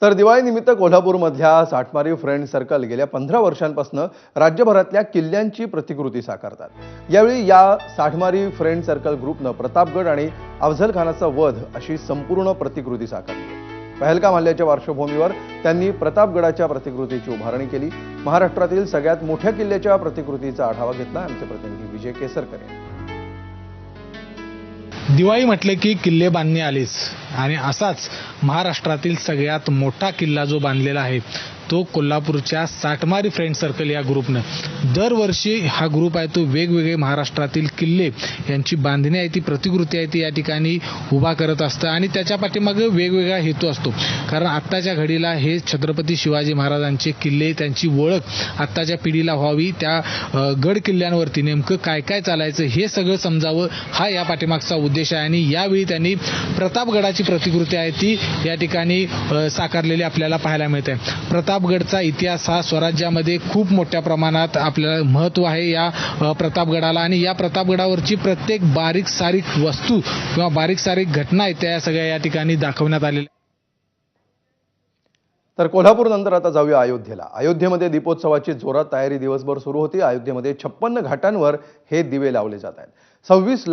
तर दिवाळीनिमित्त कोल्हापूरमधल्या साठमारी friend circle गेल्या 15 वर्षांपासून राज्यभरातल्या किल्ल्यांची प्रतिकृती साकारतात। यावेळी या साठमारी फ्रेंड सर्कल ग्रुपनं प्रतापगड आणि अफझल खानाचा वध अशी संपूर्ण प्रतिकृती साकारली। पहलगाम हल्ल्याच्या पार्श्वभूमीवर त्यांनी प्रतापगडाच्या प्रतिकृतीची उभारणी केली। महाराष्ट्रातील सगळ्यात मोठ्या किल्ल्याच्या प्रतिकृतीचा आढावा घेतला आमचे प्रतिनिधी विजय केसरकर यांनी। दिवाळी म्हटले की किल्ले बांधणी आलीच आणि असाच महाराष्ट्रातील सगळ्यात मोठा किल्ला जो बांधलेला आहे तो कोल्हापूरच्या साठमारी फ्रेंड सर्कल या ग्रुपनं दरवर्षी हा ग्रुप आहे तो वेगवेगळे महाराष्ट्रातील किल्ले यांची बांधणी आहे ती प्रतिकृती आहे ती या ठिकाणी उभा करत असतं आणि त्याच्या पाठीमागे वेगवेगळा हेतू असतो। कारण आत्ताच्या घडीला हे छत्रपती शिवाजी महाराजांचे किल्ले त्यांची ओळख आत्ताच्या पिढीला व्हावी, त्या गड किल्ल्यांवरती नेमकं काय काय चालायचं हे सगळं समजावं हा या पाठीमागचा उद्देश आहे। आणि यावेळी त्यांनी प्रतापगडाची प्रतिकृती आहे ती या ठिकाणी साकारलेली आपल्याला पाहायला मिळते। प्रतापगडचा इतिहास हा स्वराज्यामध्ये खूप मोठ्या प्रमाणात आपल्याला महत्त्व आहे या प्रतापगडाला आणि या प्रतापगडावरची प्रत्येक बारीक सारीक वस्तू किंवा बारीक सारीक घटना आहेत त्या सगळ्या या ठिकाणी दाखवण्यात आलेल्या। तर कोल्हापूर नंतर आता जाऊया अयोध्येला। अयोध्येमध्ये दीपोत्सवाची जोरात तयारी दिवसभर सुरू होती। अयोध्येमध्ये 56 घाटांवर हे दिवे लावले जात आहेत। 26